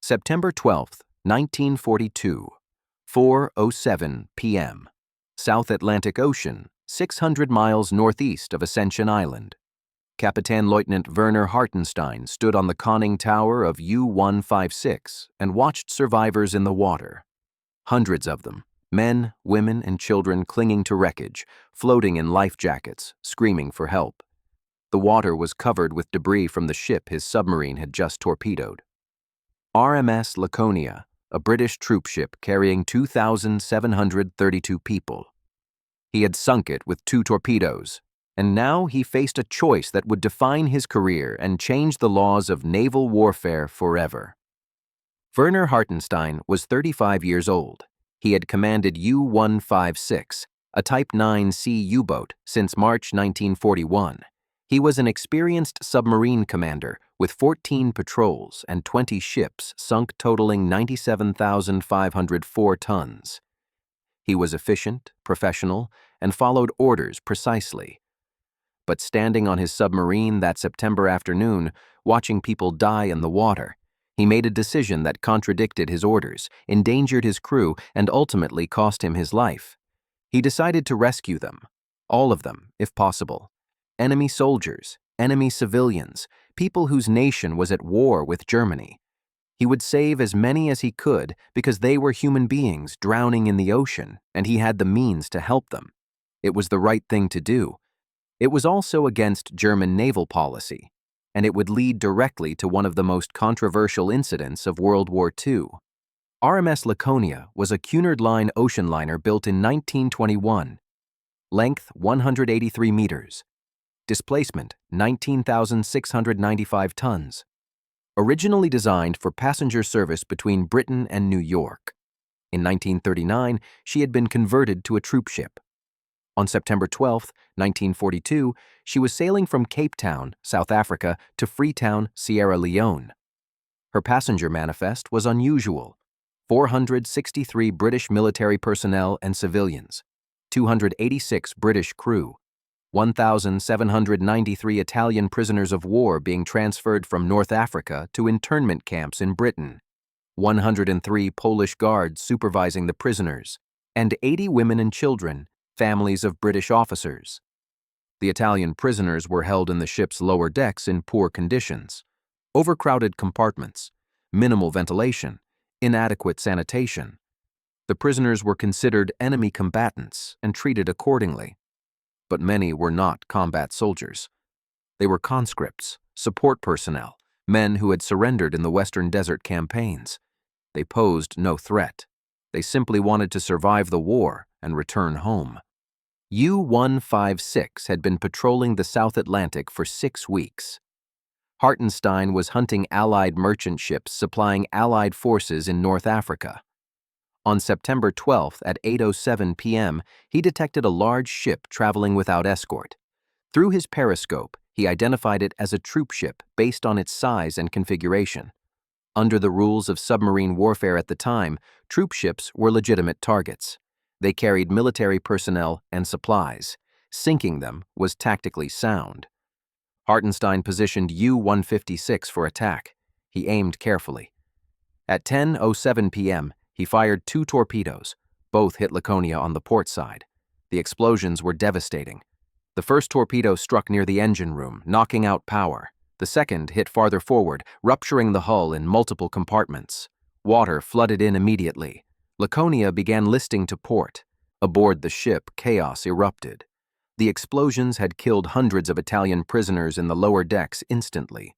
September 12, 1942, 4:07 p.m. South Atlantic Ocean, 600 miles northeast of Ascension Island. Captain Lieutenant Werner Hartenstein stood on the conning tower of U-156 and watched survivors in the water. Hundreds of them, men, women, and children clinging to wreckage, floating in life jackets, screaming for help. The water was covered with debris from the ship his submarine had just torpedoed. RMS Laconia, a British troop ship carrying 2,732 people. He had sunk it with 2 torpedoes, and now he faced a choice that would define his career and change the laws of naval warfare forever. Werner Hartenstein was 35 years old. He had commanded U-156, a Type VIIC U-boat, since March 1941. He was an experienced submarine commander with 14 patrols and 20 ships sunk totaling 97,504 tons. He was efficient, professional, and followed orders precisely. But standing on his submarine that September afternoon, watching people die in the water, he made a decision that contradicted his orders, endangered his crew, and ultimately cost him his life. He decided to rescue them, all of them, if possible. Enemy soldiers, enemy civilians, people whose nation was at war with Germany. He would save as many as he could because they were human beings drowning in the ocean, and he had the means to help them. It was the right thing to do. It was also against German naval policy, and it would lead directly to one of the most controversial incidents of World War II. RMS Laconia was a Cunard Line ocean liner built in 1921. Length 183 meters. Displacement 19,695 tons. Originally designed for passenger service between Britain and New York. In 1939, she had been converted to a troop ship. On September 12, 1942, she was sailing from Cape Town, South Africa, to Freetown, Sierra Leone. Her passenger manifest was unusual: 463 British military personnel and civilians, 286 British crew, 1,793 Italian prisoners of war being transferred from North Africa to internment camps in Britain, 103 Polish guards supervising the prisoners, and 80 women and children, families of British officers. The Italian prisoners were held in the ship's lower decks in poor conditions: overcrowded compartments, minimal ventilation, inadequate sanitation. The prisoners were considered enemy combatants and treated accordingly. But many were not combat soldiers. They were conscripts, support personnel, men who had surrendered in the Western Desert campaigns. They posed no threat. They simply wanted to survive the war and return home. U-156 had been patrolling the South Atlantic for 6 weeks. Hartenstein was hunting Allied merchant ships supplying Allied forces in North Africa. On September 12 at 8:07 p.m., he detected a large ship traveling without escort. Through his periscope, he identified it as a troop ship based on its size and configuration. Under the rules of submarine warfare at the time, troop ships were legitimate targets. They carried military personnel and supplies. Sinking them was tactically sound. Hartenstein positioned U-156 for attack. He aimed carefully. At 10:07 p.m., he fired 2 torpedoes. Both hit Laconia on the port side. The explosions were devastating. The first torpedo struck near the engine room, knocking out power. The second hit farther forward, rupturing the hull in multiple compartments. Water flooded in immediately. Laconia began listing to port. Aboard the ship, chaos erupted. The explosions had killed hundreds of Italian prisoners in the lower decks instantly.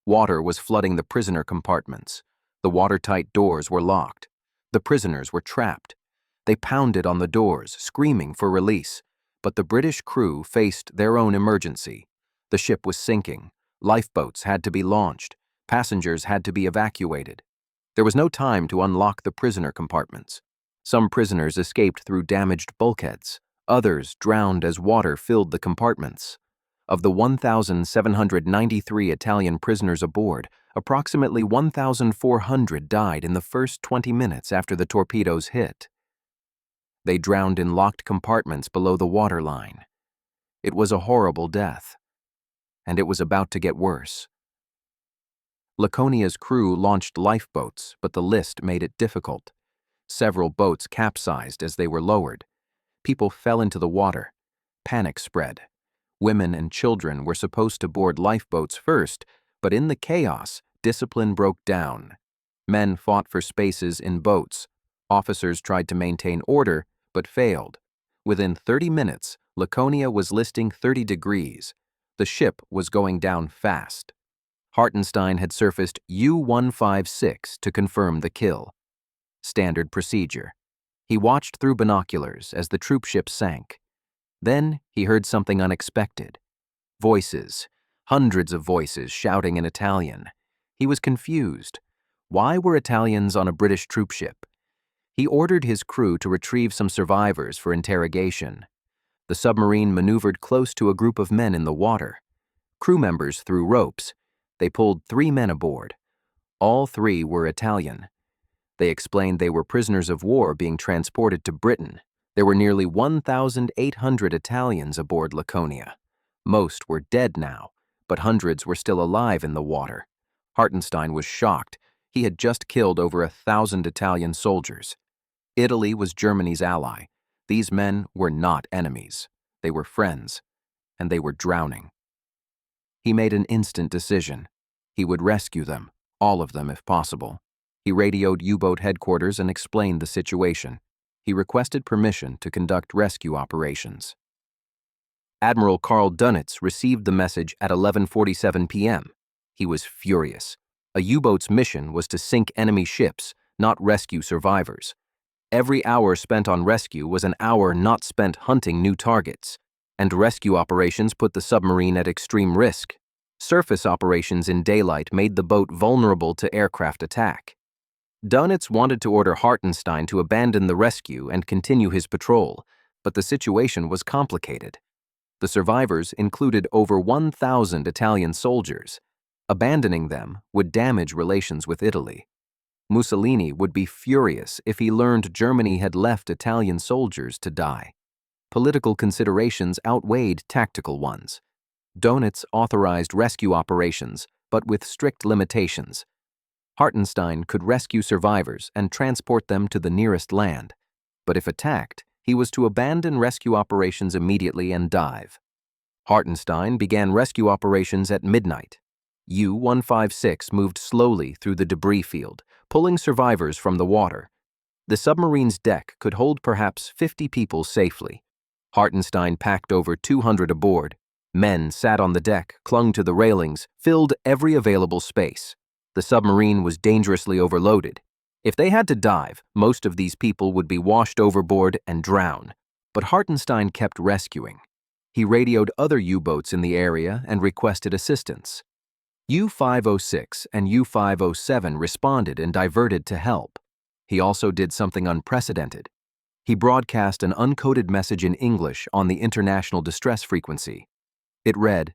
Water was flooding the prisoner compartments. The watertight doors were locked. The prisoners were trapped. They pounded on the doors, screaming for release. But the British crew faced their own emergency. The ship was sinking. Lifeboats had to be launched. Passengers had to be evacuated. There was no time to unlock the prisoner compartments. Some prisoners escaped through damaged bulkheads. Others drowned as water filled the compartments. Of the 1,793 Italian prisoners aboard, approximately 1,400 died in the first 20 minutes after the torpedoes hit. They drowned in locked compartments below the waterline. It was a horrible death, and it was about to get worse. Laconia's crew launched lifeboats, but the list made it difficult. Several boats capsized as they were lowered. People fell into the water. Panic spread. Women and children were supposed to board lifeboats first, but in the chaos, discipline broke down. Men fought for spaces in boats. Officers tried to maintain order, but failed. Within 30 minutes, Laconia was listing 30 degrees. The ship was going down fast. Hartenstein had surfaced U-156 to confirm the kill. Standard procedure. He watched through binoculars as the troopship sank. Then he heard something unexpected. Voices, hundreds of voices shouting in Italian. He was confused. Why were Italians on a British troopship? He ordered his crew to retrieve some survivors for interrogation. The submarine maneuvered close to a group of men in the water. Crew members threw ropes. They pulled 3 men aboard. All 3 were Italian. They explained they were prisoners of war being transported to Britain. There were nearly 1,800 Italians aboard Laconia. Most were dead now, but hundreds were still alive in the water. Hartenstein was shocked. He had just killed over 1,000 Italian soldiers. Italy was Germany's ally. These men were not enemies. They were friends, and they were drowning. He made an instant decision. He would rescue them, all of them if possible. He radioed U-boat headquarters and explained the situation. He requested permission to conduct rescue operations. Admiral Karl Dönitz received the message at 11:47 p.m. He was furious. A U-boat's mission was to sink enemy ships, not rescue survivors. Every hour spent on rescue was an hour not spent hunting new targets, and rescue operations put the submarine at extreme risk. Surface operations in daylight made the boat vulnerable to aircraft attack. Dönitz wanted to order Hartenstein to abandon the rescue and continue his patrol, but the situation was complicated. The survivors included over 1,000 Italian soldiers. Abandoning them would damage relations with Italy. Mussolini would be furious if he learned Germany had left Italian soldiers to die. Political considerations outweighed tactical ones. Dönitz authorized rescue operations, but with strict limitations. Hartenstein could rescue survivors and transport them to the nearest land, but if attacked, he was to abandon rescue operations immediately and dive. Hartenstein began rescue operations at midnight. U-156 moved slowly through the debris field, pulling survivors from the water. The submarine's deck could hold perhaps 50 people safely. Hartenstein packed over 200 aboard. Men sat on the deck, clung to the railings, filled every available space. The submarine was dangerously overloaded. If they had to dive, most of these people would be washed overboard and drown. But Hartenstein kept rescuing. He radioed other U-boats in the area and requested assistance. U-506 and U-507 responded and diverted to help. He also did something unprecedented. He broadcast an uncoded message in English on the international distress frequency. It read,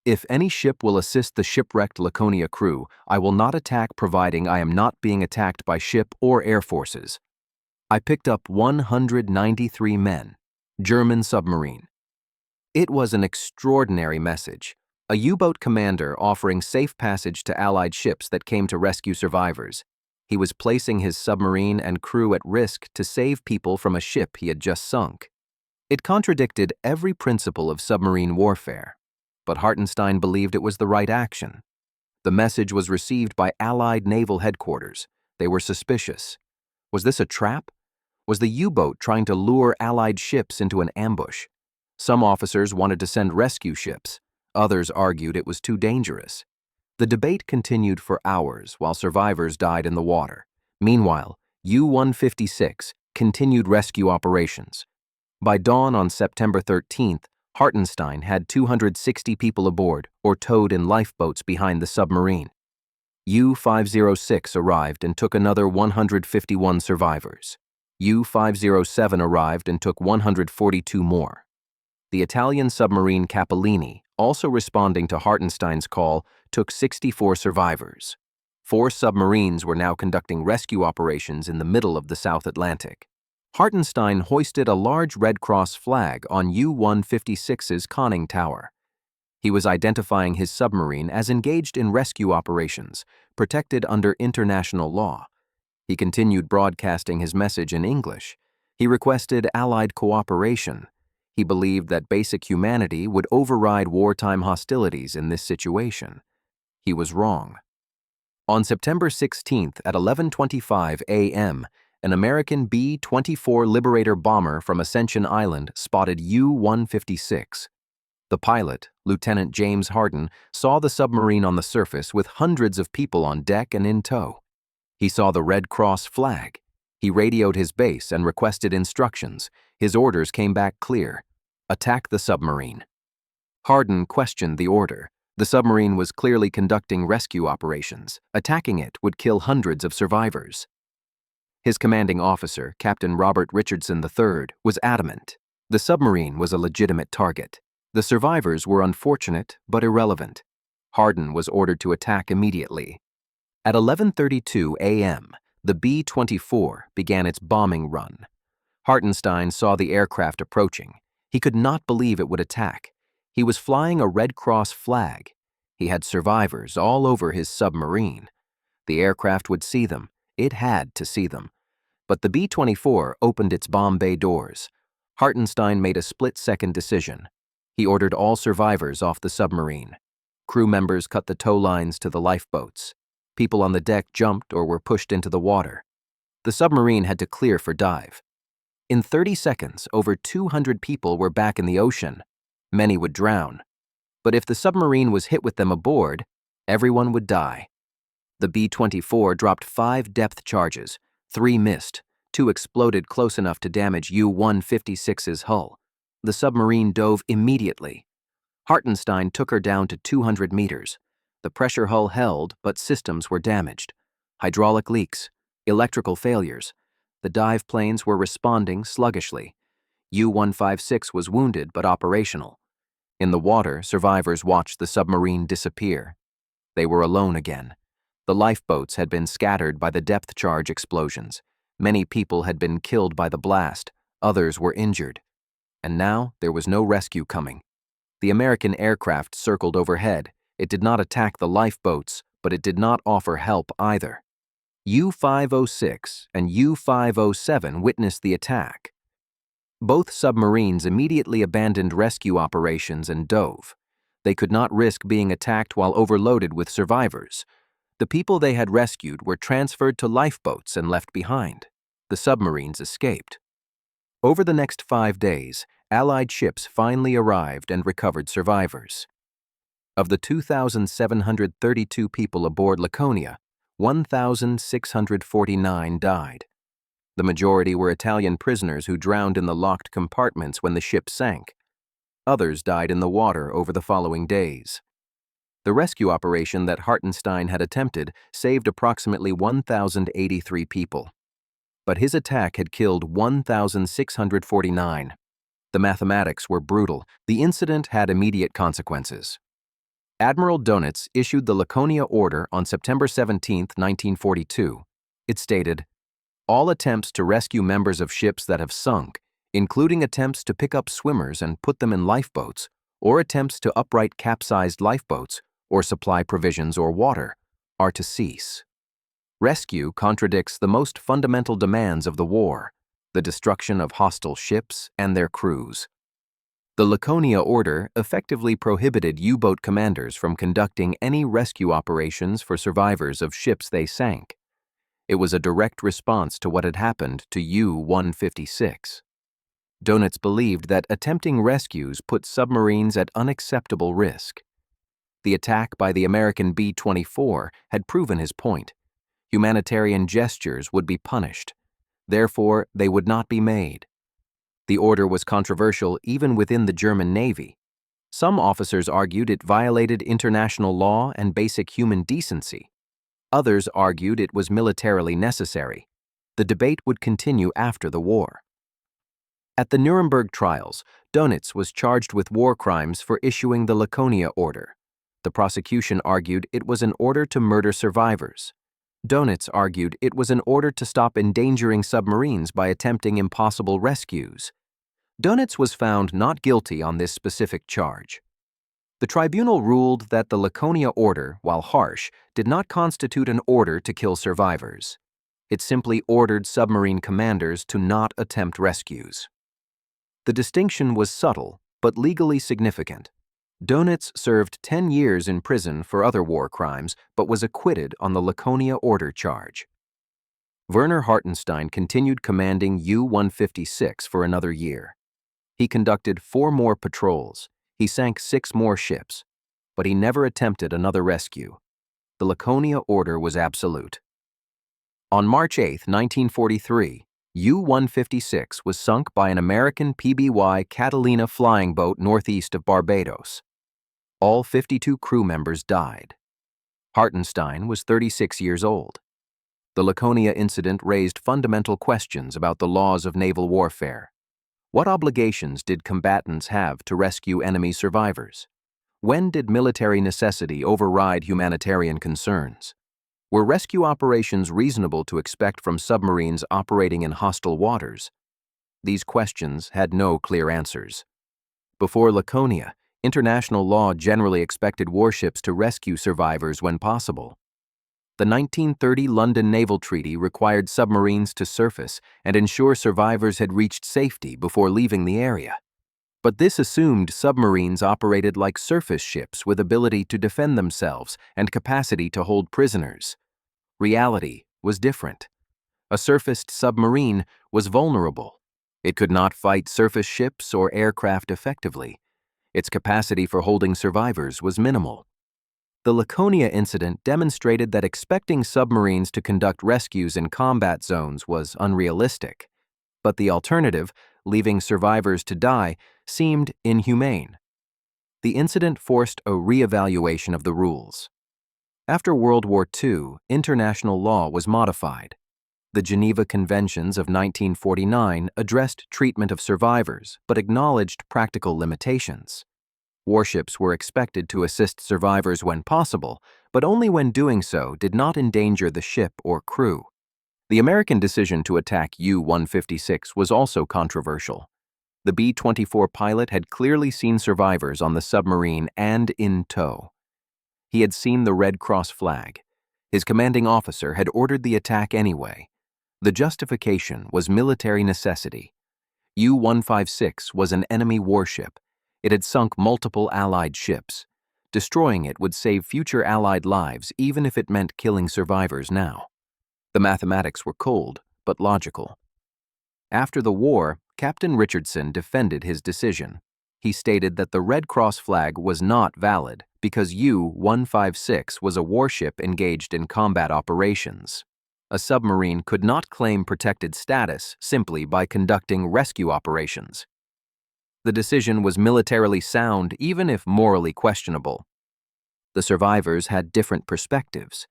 "If any ship will assist the shipwrecked Laconia crew, I will not attack providing I am not being attacked by ship or air forces." I picked up 193 men. German submarine. It was an extraordinary message. A U-boat commander offering safe passage to Allied ships that came to rescue survivors. He was placing his submarine and crew at risk to save people from a ship he had just sunk. It contradicted every principle of submarine warfare, but Hartenstein believed it was the right action. The message was received by Allied naval headquarters. They were suspicious. Was this a trap? Was the U-boat trying to lure Allied ships into an ambush? Some officers wanted to send rescue ships. Others argued it was too dangerous. The debate continued for hours while survivors died in the water. Meanwhile, U-156 continued rescue operations. By dawn on September 13th, Hartenstein had 260 people aboard or towed in lifeboats behind the submarine. U-506 arrived and took another 151 survivors. U-507 arrived and took 142 more. The Italian submarine Capellini, also responding to Hartenstein's call, took 64 survivors. 4 submarines were now conducting rescue operations in the middle of the South Atlantic. Hartenstein hoisted a large Red Cross flag on U-156's conning tower. He was identifying his submarine as engaged in rescue operations, protected under international law. He continued broadcasting his message in English. He requested Allied cooperation. He believed that basic humanity would override wartime hostilities in this situation. He was wrong. On September 16th at 11:25 a.m., an American B-24 Liberator bomber from Ascension Island spotted U-156. The pilot, Lieutenant James Hardin, saw the submarine on the surface with hundreds of people on deck and in tow. He saw the Red Cross flag. He radioed his base and requested instructions. His orders came back clear: attack the submarine. Hardin questioned the order. The submarine was clearly conducting rescue operations. Attacking it would kill hundreds of survivors. His commanding officer, Captain Robert Richardson III, was adamant. The submarine was a legitimate target. The survivors were unfortunate but irrelevant. Hardin was ordered to attack immediately. At 11:32 a.m., the B-24 began its bombing run. Hartenstein saw the aircraft approaching. He could not believe it would attack. He was flying a Red Cross flag. He had survivors all over his submarine. The aircraft would see them. It had to see them. But the B-24 opened its bomb bay doors. Hartenstein made a split-second decision. He ordered all survivors off the submarine. Crew members cut the tow lines to the lifeboats. People on the deck jumped or were pushed into the water. The submarine had to clear for dive. In 30 seconds, over 200 people were back in the ocean. Many would drown. But if the submarine was hit with them aboard, everyone would die. The B-24 dropped 5 depth charges. 3 missed. 2 exploded close enough to damage U-156's hull. The submarine dove immediately. Hartenstein took her down to 200 meters. The pressure hull held, but systems were damaged. Hydraulic leaks, electrical failures. The dive planes were responding sluggishly. U-156 was wounded but operational. In the water, survivors watched the submarine disappear. They were alone again. The lifeboats had been scattered by the depth charge explosions. Many people had been killed by the blast. Others were injured. And now there was no rescue coming. The American aircraft circled overhead. It did not attack the lifeboats, but it did not offer help either. U-506 and U-507 witnessed the attack. Both submarines immediately abandoned rescue operations and dove. They could not risk being attacked while overloaded with survivors. The people they had rescued were transferred to lifeboats and left behind. The submarines escaped. Over the next 5 days, Allied ships finally arrived and recovered survivors. Of the 2,732 people aboard Laconia, 1,649 died. The majority were Italian prisoners who drowned in the locked compartments when the ship sank. Others died in the water over the following days. The rescue operation that Hartenstein had attempted saved approximately 1,083 people. But his attack had killed 1,649. The mathematics were brutal. The incident had immediate consequences. Admiral Dönitz issued the Laconia Order on September 17, 1942. It stated, "All attempts to rescue members of ships that have sunk, including attempts to pick up swimmers and put them in lifeboats, or attempts to upright capsized lifeboats, or supply provisions or water, are to cease." Rescue contradicts the most fundamental demands of the war, the destruction of hostile ships and their crews. The Laconia Order effectively prohibited U-boat commanders from conducting any rescue operations for survivors of ships they sank. It was a direct response to what had happened to U-156. Dönitz believed that attempting rescues put submarines at unacceptable risk. The attack by the American B-24 had proven his point. Humanitarian gestures would be punished. Therefore, they would not be made. The order was controversial even within the German Navy. Some officers argued it violated international law and basic human decency. Others argued it was militarily necessary. The debate would continue after the war. At the Nuremberg trials, Dönitz was charged with war crimes for issuing the Laconia Order. The prosecution argued it was an order to murder survivors. Dönitz argued it was an order to stop endangering submarines by attempting impossible rescues. Dönitz was found not guilty on this specific charge. The tribunal ruled that the Laconia order, while harsh, did not constitute an order to kill survivors. It simply ordered submarine commanders to not attempt rescues. The distinction was subtle, but legally significant. Dönitz served 10 years in prison for other war crimes, but was acquitted on the Laconia order charge. Werner Hartenstein continued commanding U-156 for another year. He conducted 4 more patrols. He sank 6 more ships, but he never attempted another rescue. The Laconia order was absolute. On March 8, 1943, U-156 was sunk by an American PBY Catalina flying boat northeast of Barbados. All 52 crew members died. Hartenstein was 36 years old. The Laconia incident raised fundamental questions about the laws of naval warfare. What obligations did combatants have to rescue enemy survivors? When did military necessity override humanitarian concerns? Were rescue operations reasonable to expect from submarines operating in hostile waters? These questions had no clear answers. Before Laconia, international law generally expected warships to rescue survivors when possible. The 1930 London Naval Treaty required submarines to surface and ensure survivors had reached safety before leaving the area. But this assumed submarines operated like surface ships with ability to defend themselves and capacity to hold prisoners. Reality was different. A surfaced submarine was vulnerable. It could not fight surface ships or aircraft effectively. Its capacity for holding survivors was minimal. The Laconia incident demonstrated that expecting submarines to conduct rescues in combat zones was unrealistic. But the alternative, leaving survivors to die, seemed inhumane. The incident forced a re-evaluation of the rules. After World War II, international law was modified. The Geneva Conventions of 1949 addressed treatment of survivors, but acknowledged practical limitations. Warships were expected to assist survivors when possible, but only when doing so did not endanger the ship or crew. The American decision to attack U-156 was also controversial. The B-24 pilot had clearly seen survivors on the submarine and in tow. He had seen the Red Cross flag. His commanding officer had ordered the attack anyway. The justification was military necessity. U-156 was an enemy warship. It had sunk multiple Allied ships. Destroying it would save future Allied lives even if it meant killing survivors now. The mathematics were cold, but logical. After the war, Captain Richardson defended his decision. He stated that the Red Cross flag was not valid because U-156 was a warship engaged in combat operations. A submarine could not claim protected status simply by conducting rescue operations. The decision was militarily sound even if morally questionable. The survivors had different perspectives.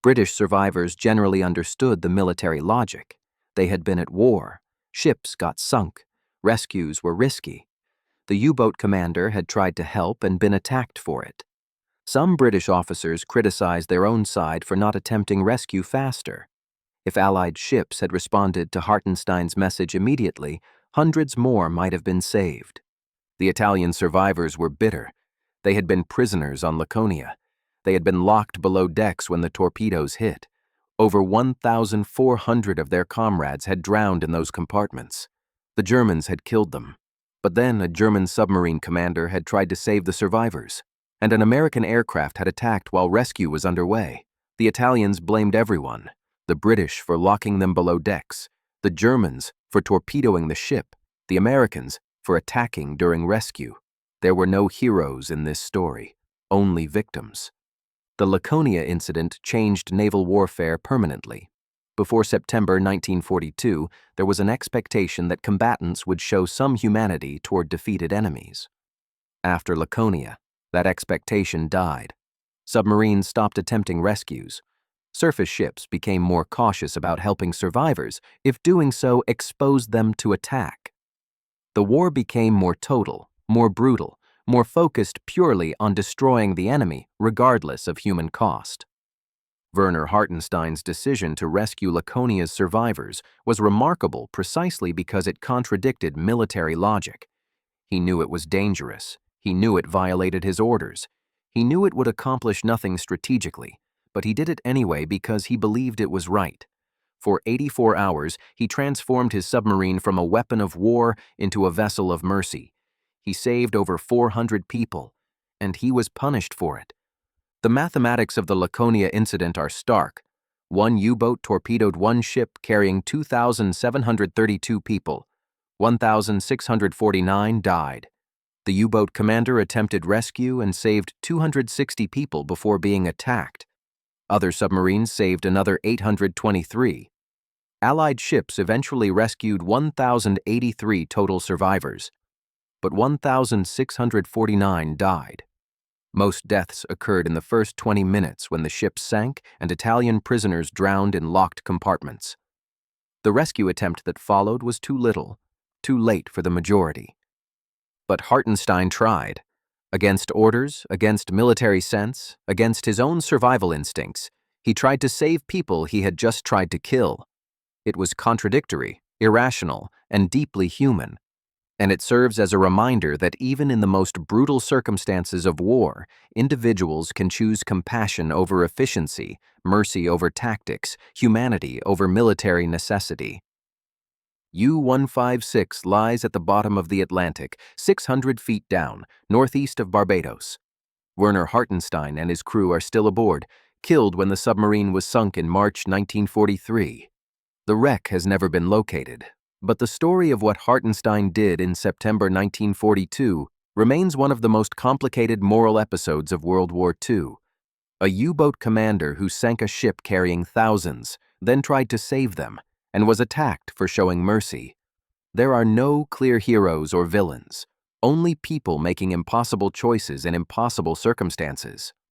British survivors generally understood the military logic. They had been at war. Ships got sunk. Rescues were risky. The U-boat commander had tried to help and been attacked for it. Some British officers criticized their own side for not attempting rescue faster. If Allied ships had responded to Hartenstein's message immediately, hundreds more might have been saved. The Italian survivors were bitter. They had been prisoners on Laconia. They had been locked below decks when the torpedoes hit. Over 1,400 of their comrades had drowned in those compartments. The Germans had killed them. But then a German submarine commander had tried to save the survivors, and an American aircraft had attacked while rescue was underway. The Italians blamed everyone. The British for locking them below decks, the Germans for torpedoing the ship, the Americans for attacking during rescue. There were no heroes in this story, only victims. The Laconia incident changed naval warfare permanently. Before September 1942, there was an expectation that combatants would show some humanity toward defeated enemies. After Laconia, that expectation died. Submarines stopped attempting rescues. Surface ships became more cautious about helping survivors if doing so exposed them to attack. The war became more total, more brutal, more focused purely on destroying the enemy regardless of human cost. Werner Hartenstein's decision to rescue Laconia's survivors was remarkable precisely because it contradicted military logic. He knew it was dangerous. He knew it violated his orders. He knew it would accomplish nothing strategically, but he did it anyway because he believed it was right. For 84 hours, he transformed his submarine from a weapon of war into a vessel of mercy. He saved over 400 people, and he was punished for it. The mathematics of the Laconia incident are stark. One U-boat torpedoed one ship carrying 2,732 people. 1,649 died. The U-boat commander attempted rescue and saved 260 people before being attacked. Other submarines saved another 823. Allied ships eventually rescued 1,083 total survivors, but 1,649 died. Most deaths occurred in the first 20 minutes when the ship sank and Italian prisoners drowned in locked compartments. The rescue attempt that followed was too little, too late for the majority. But Hartenstein tried. Against orders, against military sense, against his own survival instincts, he tried to save people he had just tried to kill. It was contradictory, irrational, and deeply human. And it serves as a reminder that even in the most brutal circumstances of war, individuals can choose compassion over efficiency, mercy over tactics, humanity over military necessity. U-156 lies at the bottom of the Atlantic, 600 feet down, northeast of Barbados. Werner Hartenstein and his crew are still aboard, killed when the submarine was sunk in March 1943. The wreck has never been located, but the story of what Hartenstein did in September 1942 remains one of the most complicated moral episodes of World War II. A U-boat commander who sank a ship carrying thousands, then tried to save them, and was attacked for showing mercy. There are no clear heroes or villains, only people making impossible choices in impossible circumstances.